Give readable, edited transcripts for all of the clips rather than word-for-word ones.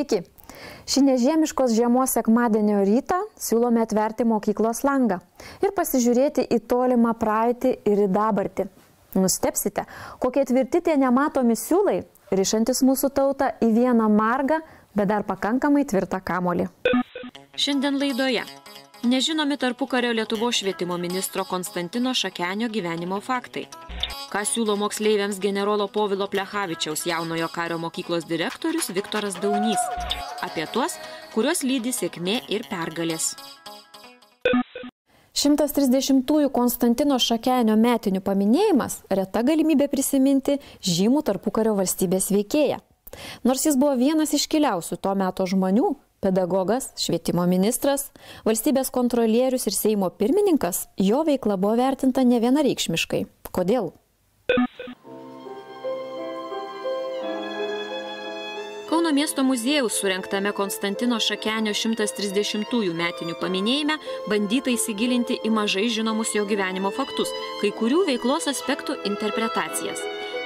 Sveiki! Šį nežiemiškos žiemos sekmadienio rytą siūlome atverti mokyklos langą ir pasižiūrėti į tolimą praeitį ir į dabartį. Nustebsite, kokie tvirti tie nematomi siūlai, rišantis mūsų tautą į vieną margą, bet dar pakankamai tvirtą kamuolį. Šiandien laidoje nežinomi tarpukario Lietuvos švietimo ministro Konstantino Šakenio gyvenimo faktai. Ką siūlo moksleiviams generolo Povilo Plechavičiaus jaunojo kario mokyklos direktorius Viktoras Daunys. Apie tuos, kuriuos lydi sėkmė ir pergalės. 130-ųjų Konstantino Šakenio metinių paminėjimas reta galimybė prisiminti žymų tarpukario valstybės veikėją. Nors jis buvo vienas iškiliausių to meto žmonių, pedagogas, švietimo ministras, valstybės kontrolierius ir Seimo pirmininkas, jo veikla buvo vertinta nevienareikšmiškai. Kodėl? Kauno miesto muziejaus surengtame Konstantino Šakenio 130-ųjų metinių paminėjime bandyta įsigilinti į mažai žinomus jo gyvenimo faktus, kai kurių veiklos aspektų interpretacijas.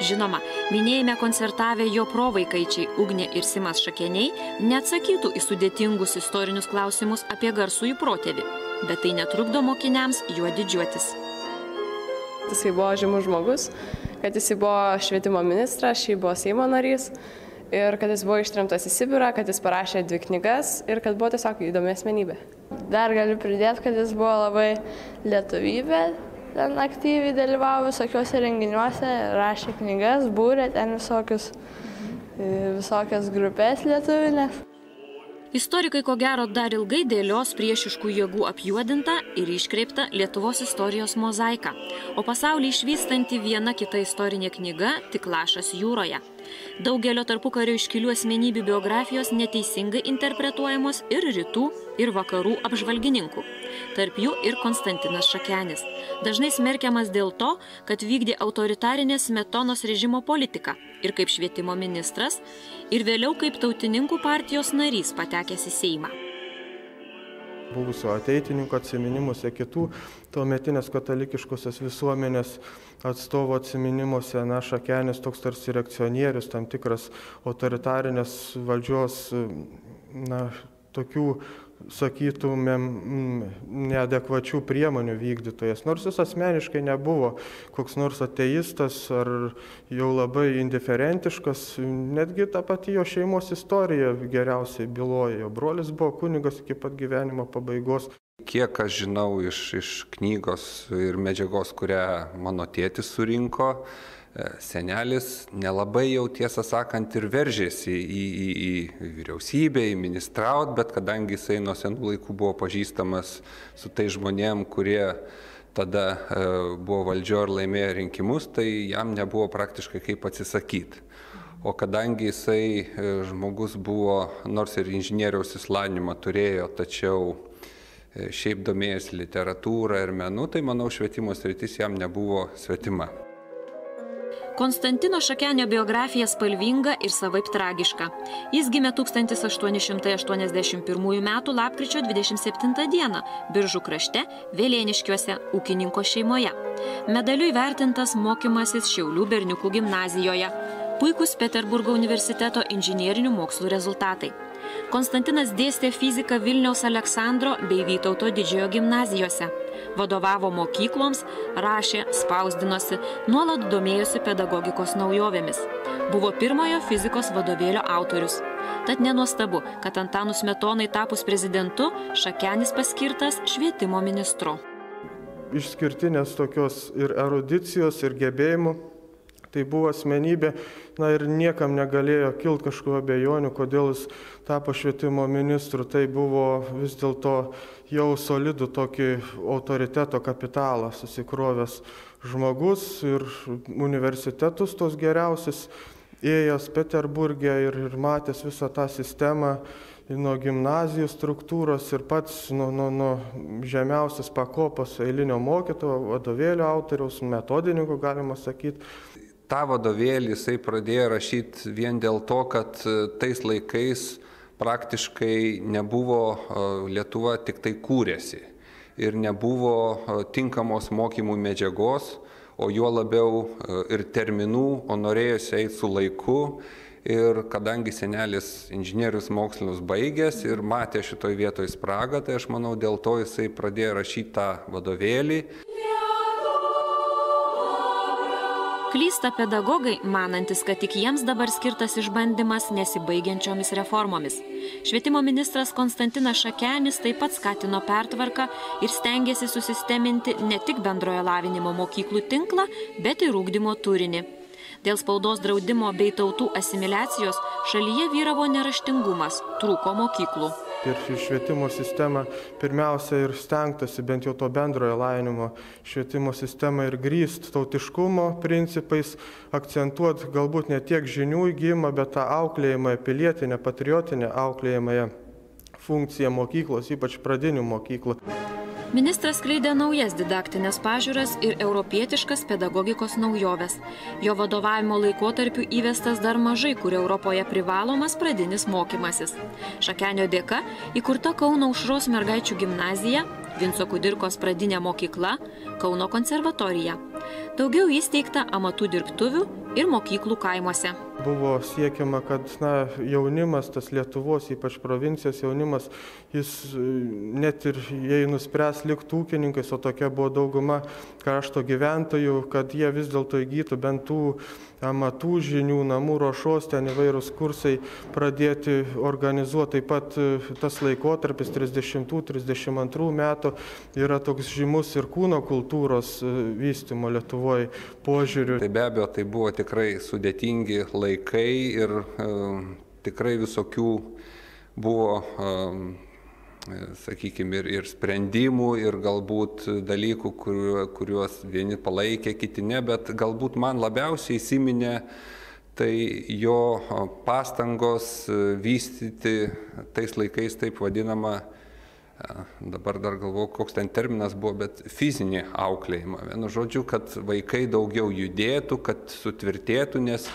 Žinoma, minėjime koncertavę jo provaikaičiai Ugnė ir Simas Šakeniai neatsakytų į sudėtingus istorinius klausimus apie garsųjį protėvį, bet tai netrukdo mokiniams juo didžiuotis. Jisai buvo žymus žmogus, kad jisai buvo švietimo ministras, šiaip buvo Seimo narys ir kad jis buvo ištremtas į Sibirą, kad jis parašė 2 knygas ir kad buvo tiesiog įdomi asmenybė. Dar galiu pridėti, kad jis buvo labai lietuvybė, ten aktyviai dalyvavo visokiuose renginiuose, rašė knygas, būrė ten visokias grupės lietuvinės. Istorikai ko gero dar ilgai dėlios priešiškų jėgų apjuodintą ir iškreiptą Lietuvos istorijos mozaiką, o pasaulį išvystanti viena kita istorinė knyga tik lašas jūroje. Daugelio tarpukario iškilių asmenybių biografijos neteisingai interpretuojamos ir rytų, ir vakarų apžvalgininkų. Tarp jų ir Konstantinas Šakenis. Dažnai smerkiamas dėl to, kad vykdė autoritarinės Smetonos režimo politiką ir kaip švietimo ministras, ir vėliau kaip tautininkų partijos narys patekęs į Seimą. Buvusio ateitininkų atsiminimuose, kitų tuometinės katalikiškosios visuomenės atstovo atsiminimuose, Šakenis toks tarsi reakcionierius, tam tikras autoritarinės valdžios, tokių, sakytumėm, neadekvačių priemonių vykdytojas. Nors jis asmeniškai nebuvo koks nors ateistas ar jau labai indiferentiškas, netgi ta pati jo šeimos istorija geriausiai byloja. Jo brolis buvo kunigas iki pat gyvenimo pabaigos. Kiek aš žinau iš knygos ir medžiagos, kurią mano tėtis surinko, senelis nelabai jau tiesą sakant ir veržėsi į vyriausybę, į ministraut, bet kadangi jisai nuo senų laikų buvo pažįstamas su tai žmonėm, kurie tada buvo valdžio ir laimėjo rinkimus, tai jam nebuvo praktiškai kaip atsisakyti. O kadangi jisai žmogus buvo, nors ir inžinieriaus išsilavinimą turėjo, tačiau šiaip domėjosi literatūrą ir menu, tai manau švietimo sritis jam nebuvo svetima. Konstantino Šakenio biografija spalvinga ir savaip tragiška. Jis gimė 1881 m. lapkričio 27 d. Biržų krašte, Vėlėniškiuose, ūkininko šeimoje. Medaliu įvertintas mokymasis Šiaulių berniukų gimnazijoje. Puikus Peterburgo universiteto inžinierinių mokslų rezultatai. Konstantinas dėstė fiziką Vilniaus Aleksandro bei Vytauto Didžiojo gimnazijose. Vadovavo mokykloms, rašė, spausdinosi, nuolat domėjosi pedagogikos naujovėmis. Buvo pirmojo fizikos vadovėlio autorius. Tad nenuostabu, kad Antanui Smetonai tapus prezidentu, Šakenis paskirtas švietimo ministru. Išskirtinės tokios ir erudicijos, ir gebėjimų. Tai buvo asmenybė, ir niekam negalėjo kilti kažkokių abejonių, kodėl jis tapo švietimo ministru. Tai buvo vis dėlto jau solidų tokį autoriteto kapitalą susikrovęs žmogus ir universitetus tos geriausias ėjęs Peterburge ir matęs visą tą sistemą nuo gimnazijų struktūros ir pats nuo žemiausias pakopos eilinio mokytojo, vadovėlio autoriaus, metodininkų galima sakyti. Ta vadovėlį jisai pradėjo rašyti vien dėl to, kad tais laikais praktiškai nebuvo Lietuva tik tai kūrėsi ir nebuvo tinkamos mokymų medžiagos, o juo labiau ir terminų, o norėjosi eiti su laiku ir kadangi senelis inžinierius mokslinius baigęs ir matė šitoj vietoj spragą, tai aš manau, dėl to jisai pradėjo rašyti tą vadovėlį. Klysta pedagogai, manantis, kad tik jiems dabar skirtas išbandymas nesibaigiančiomis reformomis. Švietimo ministras Konstantinas Šakenis taip pat skatino pertvarką ir stengiasi susisteminti ne tik bendrojo lavinimo mokyklų tinklą, bet ir ugdymo turinį. Dėl spaudos draudimo bei tautų asimiliacijos šalyje vyravo neraštingumas, trūko mokyklų. Ir švietimo sistema pirmiausia ir stengtasi, bent jau to bendrojo lavinimo švietimo sistemą ir grįst tautiškumo principais, akcentuot galbūt ne tiek žinių įgijimą, bet tą auklėjimąją, pilietinę, patriotinę auklėjimąją funkciją mokyklos, ypač pradinių mokyklų. Ministras skleidė naujas didaktinės pažiūras ir europietiškas pedagogikos naujoves. Jo vadovavimo laikotarpiu įvestas dar mažai, kur Europoje privalomas pradinis mokymasis. Šakenio dėka įkurta Kauno Aušros mergaičių gimnazija, Vinco Kudirkos pradinė mokykla, Kauno konservatorija. Daugiau įsteigta amatų dirbtuvių ir mokyklų kaimuose. Buvo siekiama, kad jaunimas, tas Lietuvos, ypač provincijos jaunimas, jis net ir jei nuspręs likti ūkininkais, o tokia buvo dauguma krašto gyventojų, kad jie vis dėlto įgytų bent tų amatų žinių, namų ruošos, ten įvairūs kursai pradėti organizuoti. Taip pat tas laikotarpis 30-32 metų yra toks žymus ir kūno kultūros vystymo Lietuvoje požiūriu. Tai be abejo, tai buvo tikrai sudėtingi laikai ir tikrai visokių buvo, sakykime, ir sprendimų, ir galbūt dalykų, kuriuos vieni palaikė, kiti ne, bet galbūt man labiausiai įsiminė tai jo pastangos vystyti tais laikais taip vadinamą, dabar dar galvoju, koks ten terminas buvo, bet fizinį auklėjimą. Vienu žodžiu, kad vaikai daugiau judėtų, kad sutvirtėtų, nes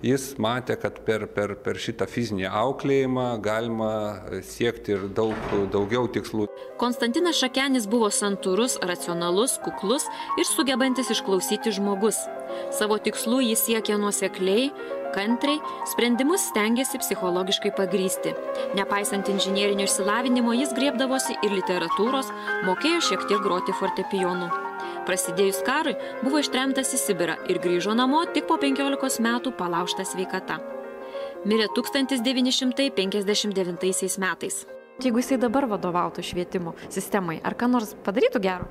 jis matė, kad per šitą fizinį auklėjimą galima siekti ir daugiau tikslų. Konstantinas Šakenis buvo santūrus, racionalus, kuklus ir sugebantis išklausyti žmogus. Savo tikslų jis siekė nuosekliai, kantriai, sprendimus stengiasi psichologiškai pagrysti. Nepaisant inžinierinio išsilavinimo, jis griebdavosi ir literatūros, mokėjo šiek tiek groti fortepijonu. Prasidėjus karui buvo ištremtas į Sibirą ir grįžo namo tik po 15 metų palaužta sveikata. Mirė 1959 metais. Jeigu jisai dabar vadovautų švietimo sistemai, ar ką nors padarytų gero?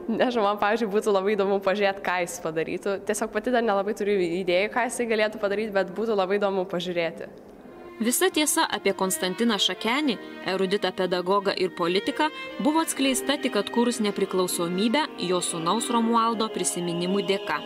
Nežinau, man, pavyzdžiui, būtų labai įdomu pažiūrėti, ką jis padarytų. Tiesiog pati dar nelabai turiu idėjų, ką jisai galėtų padaryti, bet būtų labai įdomu pažiūrėti. Visa tiesa apie Konstantiną Šakenį, eruditą pedagogą ir politiką, buvo atskleista tik atkūrus nepriklausomybę jo sūnaus Romualdo prisiminimų dėka.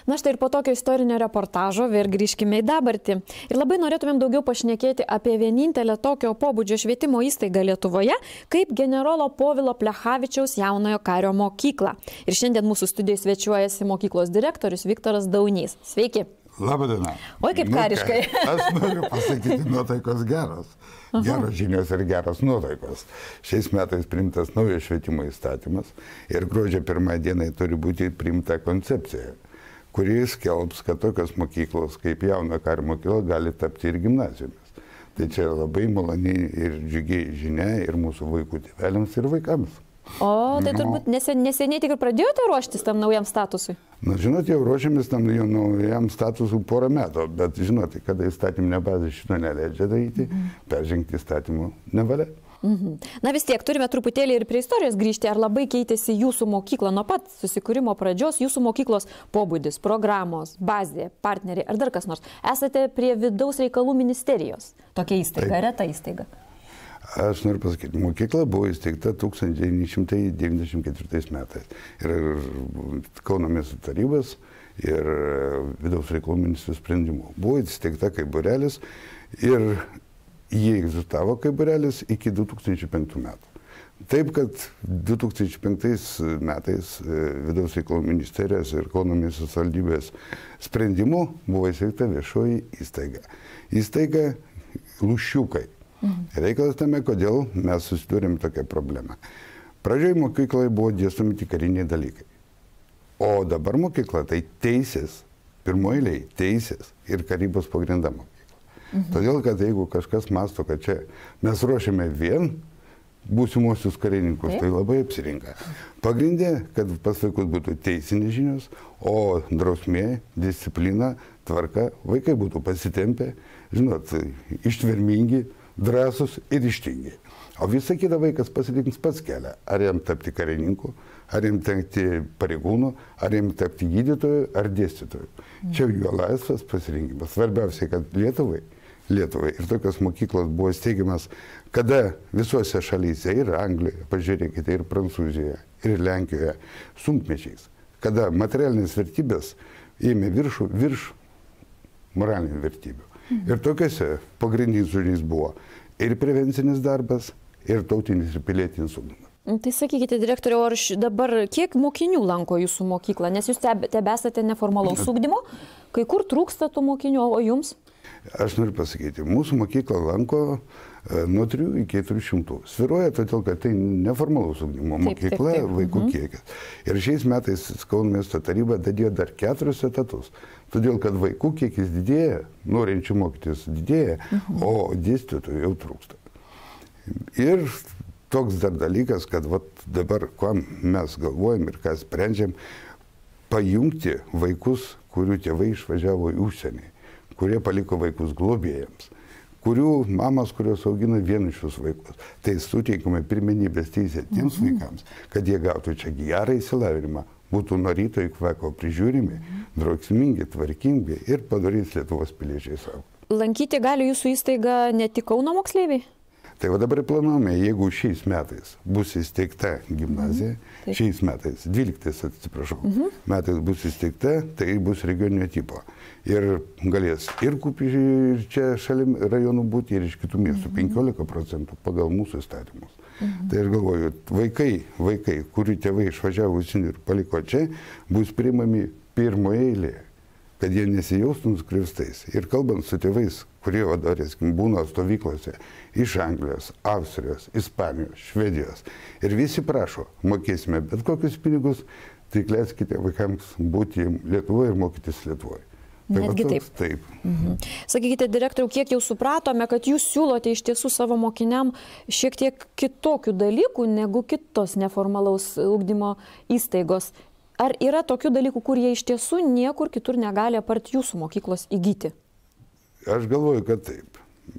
Na štai ir po tokio istorinio reportažo vėl grįžkime į dabartį. Ir labai norėtumėm daugiau pašnekėti apie vienintelę tokio pobūdžio švietimo įstaigą Lietuvoje, kaip generolo Povilo Plechavičiaus jaunojo kario mokyklą. Ir šiandien mūsų studijoje svečiuojasi mokyklos direktorius Viktoras Daunys. Sveiki. Labadiena. Oi, kaip kariškai. Aš noriu pasakyti, nuotaikos geros. Geros žinios ir geros nuotaikos. Šiais metais priimtas naujas švietimo įstatymas ir gruodžio 1 dienai turi būti priimta koncepcija, kuris skelbs, kad tokios mokyklos kaip jauno kario mokykla gali tapti ir gimnazijomis. Tai čia labai maloni ir džiugi žinia ir mūsų vaikų tėveliams ir vaikams. O, tai turbūt neseniai tik ir pradėjote ruoštis tam naujam statusui? Na, žinot, jau ruošiamės tam naujam statusui porą metų, bet žinote, kada įstatyminė bazė šito neleidžia daryti, peržengti įstatymų nevalia. Na vis tiek, turime truputėlį ir prie istorijos grįžti, ar labai keitėsi jūsų mokykla nuo pat susikūrimo pradžios, jūsų mokyklos pobūdis, programos, bazė, partneriai ar dar kas nors. Esate prie vidaus reikalų ministerijos, tokia įstaiga, reta įstaiga. Aš noriu pasakyti, mokykla buvo įsteigta 1994 metais. Ir Kauno miesto tarybos ir vidaus reikalų ministrų sprendimu. Buvo įsteigta kaip būrelis ir jie egzistavo kaip būrelis iki 2005 metų. Taip, kad 2005 metais vidaus reikalų ministerijos ir Kauno miesto savivaldybės sprendimu buvo įsteigta viešoji įstaiga. Įstaiga Lūšiukai. Reikalas tame, kodėl mes susidūrėm tokią problemą. Pradžioje mokykloje buvo dėstomi tik kariniai dalykai. O dabar mokykla tai teisės, pirmoji eilėje teisės ir karybos pagrinda mokykla. Todėl, kad jeigu kažkas masto, kad čia mes ruošiame vien būsimuosius karininkus, tai labai apsirinka. Pagrindė, kad pas vaikus būtų teisinės žinios, o drausmė, disciplina, tvarka, vaikai būtų pasitempę, žinot, ištvermingi, drąsus ir ryžtingi. O visą kitą vaikas pasirinks pats kelią. Ar jam tapti karininku, ar jam tapti pareigūnu, ar jam tapti gydytoju ar dėstytoju. Čia jo laisvas pasirinkimas. Svarbiausia, kad Lietuvai ir tokios mokyklos buvo steigiamas, kada visuose šalyse, ir Anglijoje, pažiūrėkite, ir Prancūzijoje, ir Lenkijoje, sunkmečiais, kada materialinės vertybės ėmė virš moralinių vertybių. Ir tokiuose pagrindinis uždavinys buvo ir prevencinis darbas, ir tautinis ir pilietinis ugdymas. Tai sakykite, direktoriau, ar dabar kiek mokinių lanko jūsų mokyklą? Nes jūs tebesate neformalaus ugdymo, kai kur trūksta tų mokinių, o jums? Aš noriu pasakyti, mūsų mokyklą lanko nuo 3 iki 400. Sviruoja todėl, kad tai neformalaus ugdymo mokykla, vaikų kiekis. Ir šiais metais Kauno miesto taryba dadėjo dar 4 etatus. Todėl, kad vaikų kiekis didėja, norinčių mokytis didėja, o dėstytojų jau trūksta. Ir toks dar dalykas, kad dabar, kuo mes galvojam ir ką sprendžiam, pajungti vaikus, kurių tėvai išvažiavo į užsienį, kurie paliko vaikus globėjams, kurių mamos, kurios augina vienišus vaikus. Tai suteikime pirmenybės teisę tiems vaikams, kad jie gautų čia gerą išsilavinimą, būtų nuo ryto iki vakaro prižiūrimi, draugsmingi, tvarkingi ir padarys Lietuvos piliečiai savo. Lankyti gali jūsų įstaiga ne tik Kauno moksleiviai? Tai va dabar planuojame, jeigu šiais metais bus įsteigta gimnazija, šiais metais, 12 atsiprašau, metais bus įsteigta, tai bus regioninio tipo. Ir galės ir Kupiškyje, ir čia šalim rajonų būti, ir iš kitų miestų, 15% pagal mūsų įstatymus. Tai aš galvoju, vaikai, kurių tėvai išvažiavo užsienį ir paliko čia, bus priimami pirmoje eilėje, kad jie nesijaustų nuskriaustais. Ir kalbant su tėvais, kurie būna stovyklose iš Anglijos, Austrijos, Ispanijos, Švedijos, ir visi prašo, mokėsime bet kokius pinigus, tai leiskite vaikams būti Lietuvoje ir mokytis Lietuvoje. Netgi taip. Taip. Sakykite, direktoriau, kiek jau supratome, kad jūs siūlote iš tiesų savo mokiniam šiek tiek kitokių dalykų negu kitos neformalaus ugdymo įstaigos. Ar yra tokių dalykų, kurie iš tiesų niekur kitur negali apart jūsų mokyklos įgyti? Aš galvoju, kad taip.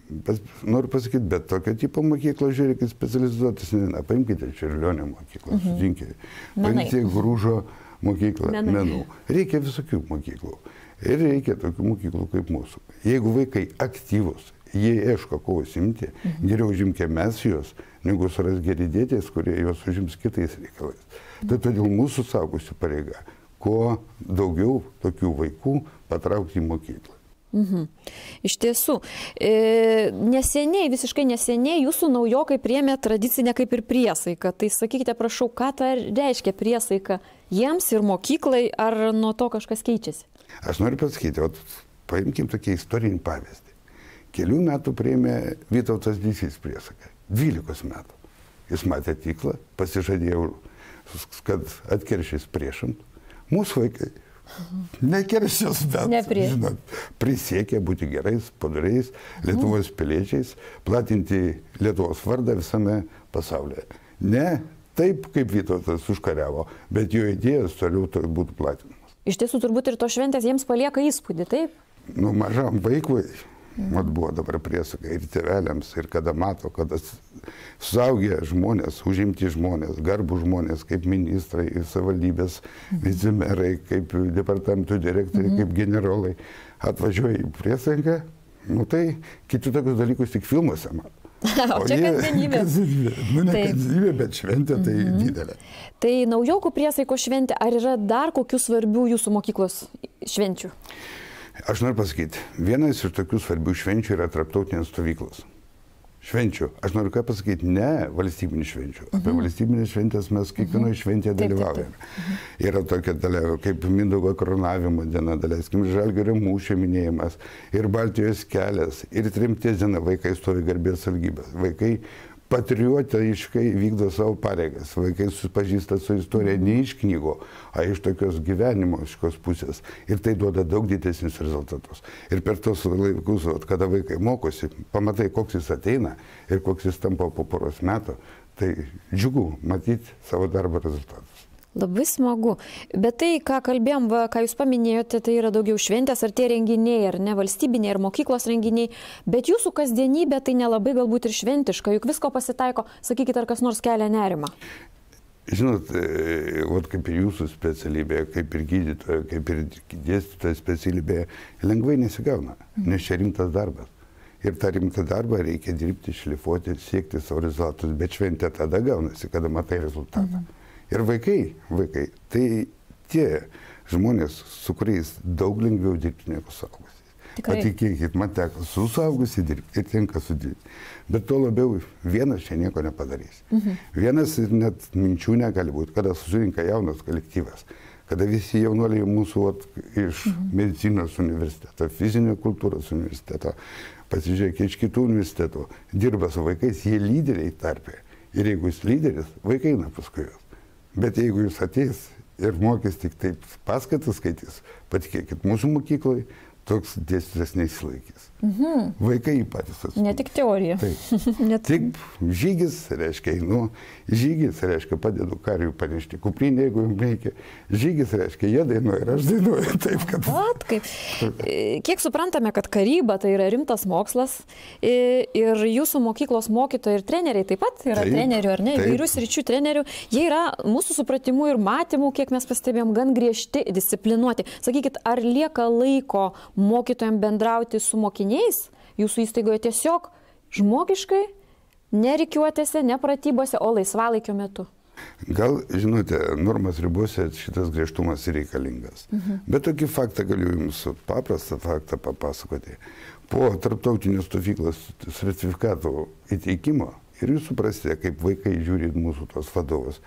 Bet noriu pasakyti, bet tokio tipo mokyklo, žiūrėkit, specializuotis, paimkite Čiurlionio mokyklą, sutinkite. Paimkite Grūžo mokyklą, menų. Reikia visokių mokyklų. Ir reikia tokių mokyklų kaip mūsų. Jeigu vaikai aktyvus, jie ieško ko užsimti, geriau užimkė mes juos, negu suras geri dėtės, kurie juos užims kitais reikalais. Tai todėl mūsų saugusių pareiga, kuo daugiau tokių vaikų patraukti į mokyklą. Iš tiesų, visiškai neseniai jūsų naujokai priėmė tradicinę kaip ir priesaiką. Tai sakykite, prašau, ką tai reiškia priesaika jiems ir mokyklai, ar nuo to kažkas keičiasi? Aš noriu pasakyti, paimkim tokį istorinį pavyzdį. Kelių metų priėmė Vytautas Didysis priesaiką. 12 metų. Jis matė tiklą, pasižadėjo, kad atkeršys priešant. Mūsų vaikai nekeršys, bet žinot, prisiekė būti gerais, padoriais Lietuvos piliečiais, platinti Lietuvos vardą visame pasaulyje. Ne taip, kaip Vytautas užkariavo, bet jo idėjas toliau būtų platinamos. Iš tiesų, turbūt ir to šventės jiems palieka įspūdį, taip? Nu, mažam vaikui, buvo dabar priesaika ir tėveliams, ir kada mato, kada suaugę žmonės, užimti žmonės, garbų žmonės, kaip ministrai, savivaldybės, vicemerai, kaip departamentų direktoriai, kaip generolai, atvažiuoja į priesaiką, nu tai kiti tokius dalykus tik filmuose mato. O čia kasdienybė. Nu, ne kasdienybė, bet šventė tai didelė. Tai naujokų priesaiko šventė, ar yra dar kokių svarbių jūsų mokyklos švenčių? Aš noriu pasakyti, vienas iš tokių svarbių švenčių yra tarptautinės stovyklos. Švenčių. Aš noriu ką pasakyti, ne valstybinių švenčių. Apie valstybinės šventės mes kiekvienoje šventėje dalyvaujame. Yra tokia dalia, kaip Mindaugo karūnavimo diena, daleiskim, Žalgirio mūšio minėjimas, ir Baltijos kelias, ir tremties diena, vaikai stovi garbės sargybas. Vaikai patriotiškai vykdo savo pareigas. Vaikai susipažįsta su istorija ne iš knygų, o iš tokios gyvenimiškos pusės. Ir tai duoda daug didesnius rezultatus. Ir per tos laikus, kada vaikai mokosi, pamatai, koks jis ateina ir koks jis tampa po poros metų, tai džiugu matyti savo darbo rezultatus. Labai smagu. Bet tai, ką kalbėjom, ką jūs paminėjote, tai yra daugiau šventės, ar tie renginiai, ar ne valstybiniai, ar mokyklos renginiai. Bet jūsų kasdienybė tai nelabai galbūt ir šventiška, juk visko pasitaiko. Sakykit, ar kas nors kelia nerimą? Žinot, kaip ir jūsų specialybė, kaip ir gydytojo, kaip ir dėstytojo specialybė, lengvai nesigauna, nes čia rimtas darbas. Ir tą rimtą darbą reikia dirbti, šlifuoti, siekti savo rezultatus, bet šventė tada gaunasi, kada matai rezultatą. Ir vaikai, tai tie žmonės, su kuriais daug lengviau dirbti negu suaugusiais. Patikėkit, man teko su suaugusiai dirbti ir tenka sudirbti. Bet tuo labiau vienas čia nieko nepadarys. Vienas net minčių negali būti, kada susirinka jaunas kolektyvas, kada visi jaunuoliai mūsų iš medicinos universiteto, fizinio kultūros universiteto, pasižiūrėk, iš kitų universitetų, dirba su vaikais, jie lyderiai tarpe. Ir jeigu jis lyderis, vaikai eina paskui juos. Bet jeigu jūs ateis ir mokys tik taip paskaitas skaitys, patikėkit, mūsų mokykloje toks dėstytojas neįsilaikys. Vaikai patys atstumė. Ne tik teorija. Taip. Tik žygis reiškia einu, žygis reiškia padedu kariui panešti kuprinę, jeigu jums reikia. Žygis reiškia jie dainuoja ir aš dainuoju. Taip, kad... Kiek suprantame, kad karyba tai yra rimtas mokslas ir jūsų mokyklos mokytojai ir treneriai taip pat yra trenerių, ar ne, įvairių sričių trenerių. Jie yra mūsų supratimu ir matymu, kiek mes pastebėjom, gan griežti, disciplinuoti. Sakykit, ar lieka laiko mokytojams bendrauti su mokiniais jūsų įstaigoje tiesiog žmogiškai, nerikiuotėse, ne pratybose, o laisvalaikio metu? Gal, žinote, normos ribose šitas griežtumas reikalingas. Bet tokį faktą galiu jums paprastą faktą papasakoti. Po tarptautinės stovyklos sertifikatų įteikimo, ir jūs suprasite, kaip vaikai žiūri mūsų tos vadovus,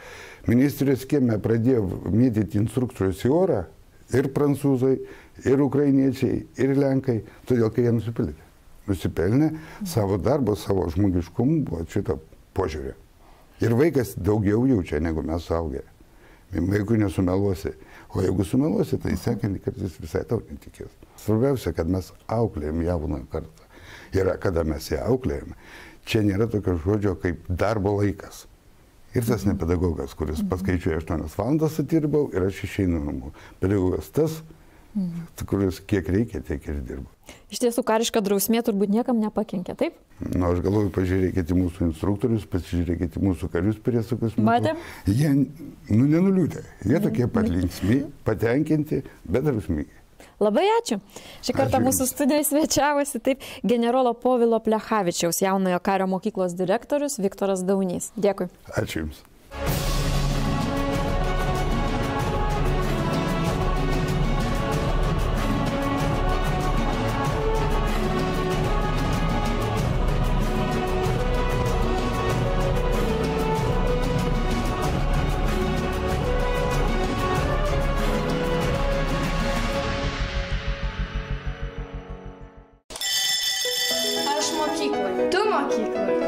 ministrės kieme pradėjo mėtyti instruktorius į orą, ir prancūzai, ir ukrainiečiai, ir lenkai, todėl, kai jie nusipelnė savo darbo, savo žmogiškumu šitą požiūrį. Ir vaikas daugiau jaučia, negu mes suaugę. Vaikui nesumeluosi. O jeigu sumeluosi, tai sekantį kartais visai tau netikės. Svarbiausia, kad mes auklėjam jauną kartą. Ir kada mes ją auklėjam, čia nėra tokio žodžio kaip darbo laikas. Ir tas ne pedagogas, kuris paskaičiuoja 8 valandas atidirbau ir aš išeinu namo. Pedagogas tas, kuris kiek reikia, tiek ir dirba. Iš tiesų, kariška drausmė turbūt niekam nepakenkia, taip? Na, aš galvoju, pažiūrėkite mūsų instruktorius, pasižiūrėkite mūsų karius priesakus. Matėm? Jie nenuliūdė. Jie tokie pat linksmi, patenkinti, bet drausmingi. Labai ačiū. Šį kartą mūsų studijoje svečiavosi taip generolo Povilo Plechavičiaus jaunojo kario mokyklos direktorius Viktoras Daunys. Dėkui. Ačiū Jums.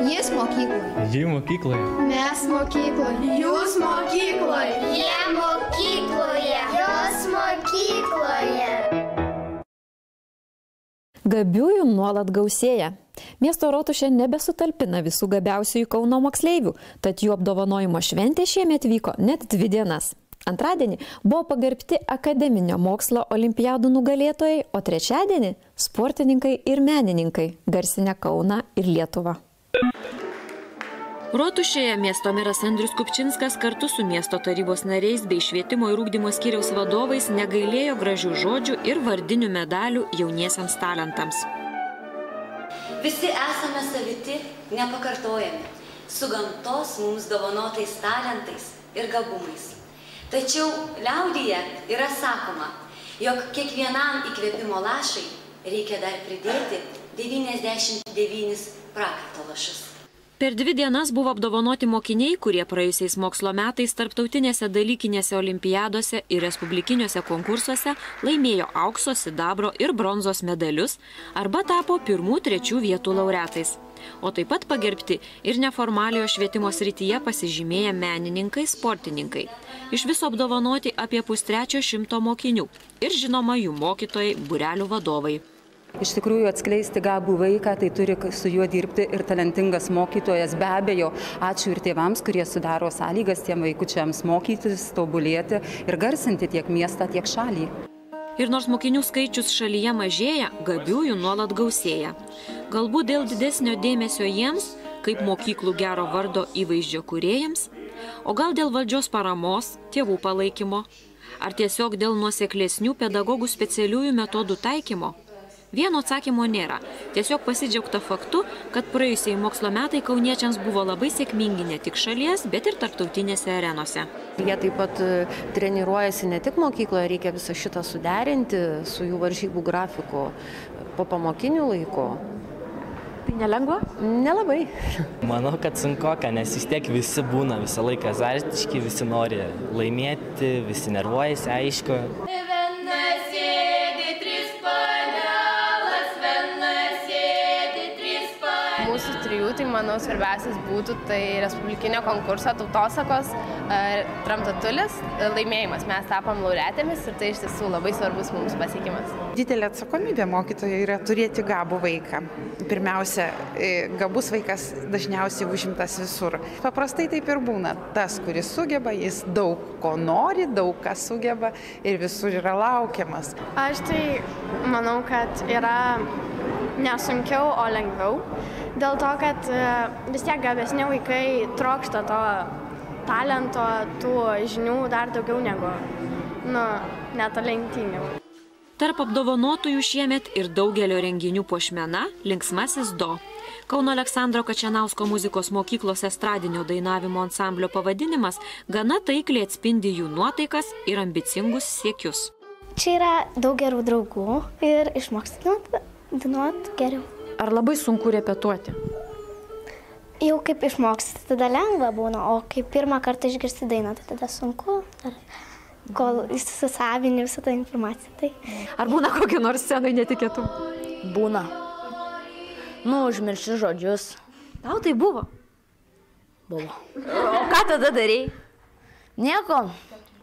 Jis mokykloje. Ji mokykloje. Mes mokykloje. Jūs mokykloje. Jie mokykloje. Jos mokykloje. Gabiųjų nuolat gausėja. Miesto rotušė nebesutalpina visų gabiausiųjų Kauno moksleivių, tad jų apdovanojimo šventė šiemet vyko net 2 dienas. Antradienį buvo pagerbti akademinio mokslo olimpiadų nugalėtojai, o trečiadienį sportininkai ir menininkai garsinę Kauną ir Lietuvą. Rotušėje miesto meras Andrius Kupčinskas kartu su miesto tarybos nariais bei švietimo ir ugdymo skyriaus vadovais negailėjo gražių žodžių ir vardinių medalių jauniesiams talentams. Visi esame saviti, nepakartojami, su gamtos mums dovanotais talentais ir gabumais. Tačiau liaudyje yra sakoma, jog kiekvienam įkvėpimo lašai reikia dar pridėti 99 prakaito lašus. Per 2 dienas buvo apdovanoti mokiniai, kurie praėjusiais mokslo metais tarptautinėse dalykinėse olimpiadose ir respublikiniuose konkursuose laimėjo aukso, sidabro ir bronzos medalius arba tapo 1–3 vietų laureatais. O taip pat pagerbti ir neformaliojo švietimo srityje pasižymėję menininkai, sportininkai. Iš viso apdovanoti apie 100 mokinių ir žinoma jų mokytojai, būrelių vadovai. Iš tikrųjų atskleisti gabų vaiką, tai turi su juo dirbti ir talentingas mokytojas. Be abejo, ačiū ir tėvams, kurie sudaro sąlygas tiem vaikučiams mokytis, tobulėti ir garsinti tiek miestą, tiek šalį. Ir nors mokinių skaičius šalyje mažėja, gabiųjų nuolat gausėja. Galbūt dėl didesnio dėmesio jiems, kaip mokyklų gero vardo įvaizdžio kūrėjams, o gal dėl valdžios paramos, tėvų palaikymo, ar tiesiog dėl nuoseklesnių pedagogų specialiųjų metodų taikymo. Vieno atsakymo nėra. Tiesiog pasidžiaugta faktu, kad praėjusiai mokslo metai kauniečiams buvo labai sėkmingi ne tik šalies, bet ir tarptautinėse arenose. Jie taip pat treniruojasi ne tik mokykloje, reikia visą šitą suderinti su jų varžybų grafiku po pamokinių laikų. Tai nelengva? Nelabai. Manau, kad sunkoka, nes vis tiek visi būna visą laiką azartiški, visi nori laimėti, visi nervuojasi, aišku. Mūsų 3, tai manau svarbiausias būtų tai respublikinio konkurso tautosakos Tramtatulis laimėjimas. Mes tapom laureatėmis ir tai iš tiesų labai svarbus mums pasiekimas. Didelė atsakomybė mokytojo yra turėti gabų vaiką. Pirmiausia, gabus vaikas dažniausiai užimtas visur. Paprastai taip ir būna. Tas, kuris sugeba, jis daug ko nori, daug ką sugeba ir visur yra laukiamas. Aš tai manau, kad yra nesunkiau, o lengviau. Dėl to, kad vis tiek gabesni vaikai trokšta to talento, tų žinių dar daugiau negu netalentingų. Tarp apdovanotųjų šiemet ir daugelio renginių puošmena Linksmasis Do. Kauno Aleksandro Kačanausko muzikos mokyklos estradinio dainavimo ansamblio pavadinimas gana taikliai atspindi jų nuotaikas ir ambicingus siekius. Čia yra daug gerų draugų ir išmoksti dainuoti geriau. Ar labai sunku repetuoti? Jau kaip išmoksti, tada lengva būna, o kai pirmą kartą išgirsti dainą, tai tada sunku, kol įsisavini visą tą informaciją. Tai... Ar būna kokių nors scenai netikėtų? Būna. Užmiršti žodžius. Tau tai buvo? Buvo. O ką tada darei? Nieko.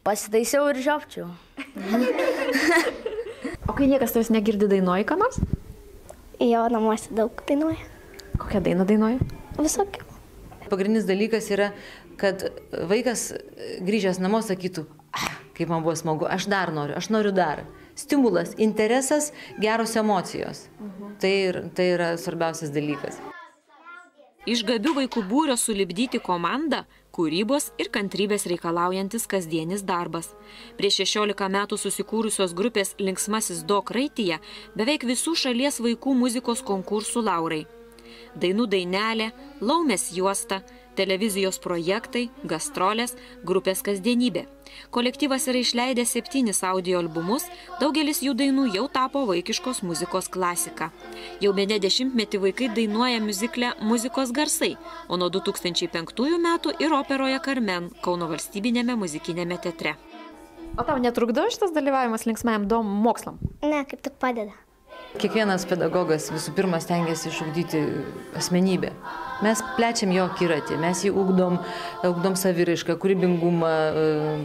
Pasitaisiau ir žiopčiau. O kai niekas tavęs negirdi, dainuoji ką nors? Jo, namuose daug dainuoja. Kokią dainą dainuoja? Visokių. Pagrindinis dalykas yra, kad vaikas grįžęs namo sakytų, kaip man buvo smagu, aš dar noriu, aš noriu dar. Stimulas, interesas, geros emocijos. Tai yra svarbiausias dalykas. Iš gabių vaikų būrio sulipdyti komandą – kūrybos ir kantrybės reikalaujantis kasdienis darbas. Prieš 16 metų susikūrusios grupės Linksmasis Do kraityje beveik visų šalies vaikų muzikos konkursų laurai. Dainų dainelė, laumės juosta, televizijos projektai, gastrolės, grupės kasdienybė. Kolektyvas yra išleidęs 7 audio albumus, daugelis jų dainų jau tapo vaikiškos muzikos klasika. Jau bene 10-metį vaikai dainuoja miuzikle Muzikos garsai, o nuo 2005 metų ir operoje Carmen Kauno valstybinėme muzikinėme teatre. O tau netrukdo šitas dalyvavimas Linksmajam Do mokslam? Ne, kaip tik padeda. Kiekvienas pedagogas visų pirma stengiasi išugdyti asmenybę. Mes plečiam jo akiratį, mes jį ugdom saviraišką, kūrybingumą,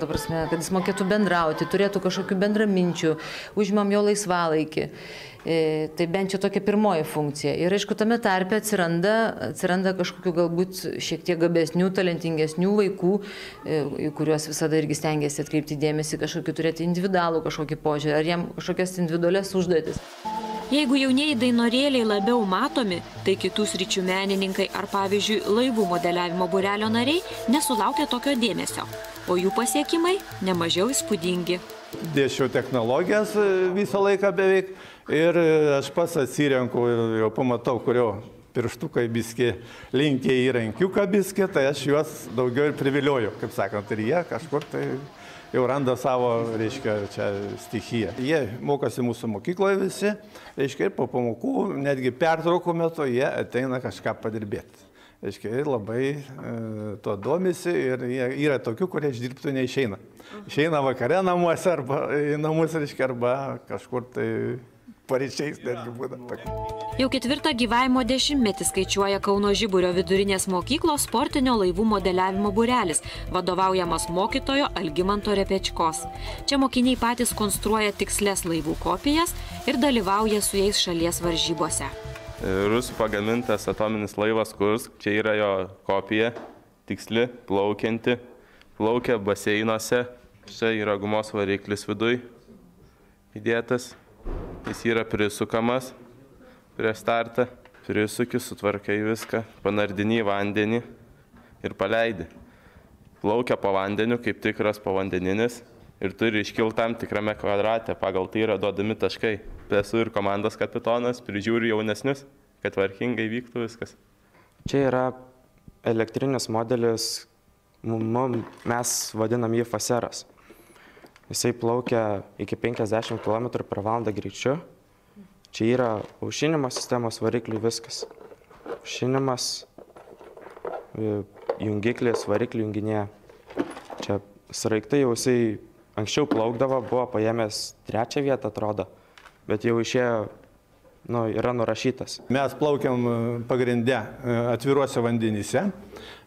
kad jis mokėtų bendrauti, turėtų kažkokių bendraminčių, užimam jo laisvalaikį. Tai bent čia tokia pirmoji funkcija. Ir aišku, tame tarpe atsiranda kažkokių galbūt šiek tiek gabesnių, talentingesnių vaikų, į kuriuos visada irgi stengiasi atkreipti dėmesį, kažkokį turėti individualų kažkokį požiūrį, ar jam kažkokias individualias užduotis. Jeigu jaunieji dainorėliai labiau matomi, tai kitų sričių menininkai ar pavyzdžiui laivų modeliavimo būrelio nariai nesulaukia tokio dėmesio, o jų pasiekimai nemažiau įspūdingi. Dėsčiau technologijas visą laiką beveik ir aš pats atsirenku ir jau pamatau, kurio pirštukai biski linkia į rankiuką biski, tai aš juos daugiau ir privilioju, kaip sakant, ir jie kažkur tai jau randa savo, reiškia, čia stichiją. Jie mokosi mūsų mokykloje visi, reiškia, ir po pamokų, netgi pertraukų metu, jie ateina kažką padirbėti. Reiškia, ir labai to domisi ir yra tokių, kurie iš dirbtų neišeina. Išeina vakare namuose arba į namus, reiškia, arba kažkur tai paryčiais netgi būna. Jau 4. gyvavimo dešimtmetį skaičiuoja Kauno Žiburio vidurinės mokyklos sportinio laivų modeliavimo būrelis, vadovaujamas mokytojo Algimanto Repečkos. Čia mokiniai patys konstruoja tikslės laivų kopijas ir dalyvauja su jais šalies varžybose. Rusų pagamintas atominis laivas Kursk, čia yra jo kopija, tiksli, plaukianti, plaukia baseinuose. Čia yra gumos variklis viduj įdėtas, jis yra prisukamas prie startą, prisuki, sutvarkai viską, panardini į vandenį ir paleidi. Plaukia po vandeniu, kaip tikras povandeninis ir turi iškilti tam tikrame kvadrate, pagal tai yra duodami taškai. Esu ir komandos kapitonas, prižiūriu jaunesnius, kad tvarkingai vyktų viskas. Čia yra elektrinis modelis, mes vadinam jį Faseras. Jisai plaukia iki 50 km/h greičiu. Čia yra aušinimo sistemos variklių viskas. Aušinimas, jungiklis, variklių junginėje. Čia sraigtai jau jisai anksčiau plaukdavo, buvo paėmęs 3. vietą, atrodo. Bet jau išėjo, yra nurašytas. Mes plaukiam pagrindę atviruose vandenyse,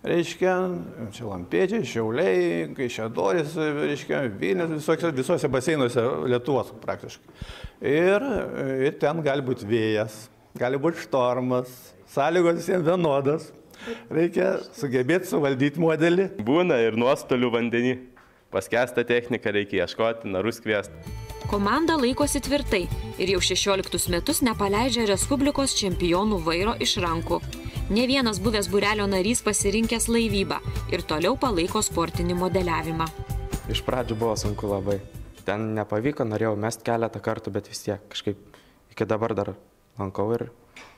reiškia, čia Lampėdžiai, Šiauliai, Kaišiadorys, reiškia, Vilnius, visose baseinuose Lietuvos praktiškai. Ir ten gali būti vėjas, gali būti štormas, sąlygos visiems vienodas. Reikia sugebėti suvaldyti modelį. Būna ir nuostolių vandenį. Paskestą techniką reikia ieškoti, narus kviesti. Komanda laikosi tvirtai ir jau 16 metus nepaleidžia Respublikos čempionų vairo iš rankų. Ne vienas buvęs būrelio narys pasirinkęs laivybą ir toliau palaiko sportinį modeliavimą. Iš pradžių buvo sunku labai. Ten nepavyko, norėjau mest keletą kartų, bet vis tiek kažkaip iki dabar dar lankau ir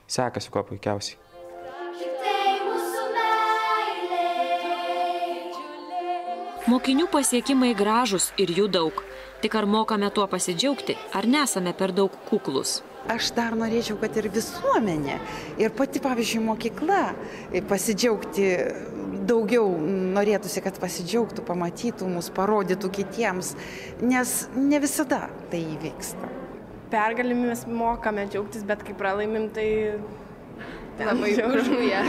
sekasi kuo puikiausiai. Mokinių pasiekimai gražūs ir jų daug. Tik ar mokame tuo pasidžiaugti, ar nesame per daug kuklus? Aš dar norėčiau, kad ir visuomenė, ir pati, pavyzdžiui, mokykla pasidžiaugti daugiau, norėtųsi, kad pasidžiaugtų, pamatytų mus, parodytų kitiems, nes ne visada tai įvyksta. Pergalėmis mokame džiaugtis, bet kai pralaimim, tai labai užmuja.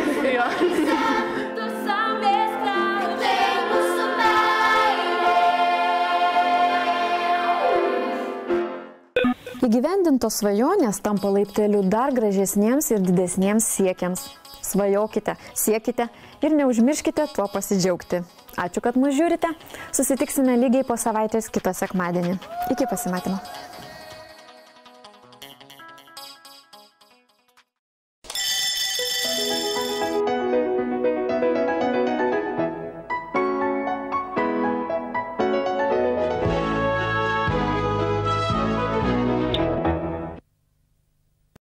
Įgyvendintos svajonės tampa laipteliu dar gražesniems ir didesniems siekiams. Svajokite, siekite ir neužmirškite tuo pasidžiaugti. Ačiū, kad mus žiūrite. Susitiksime lygiai po savaitės kitą sekmadienį. Iki pasimatymo.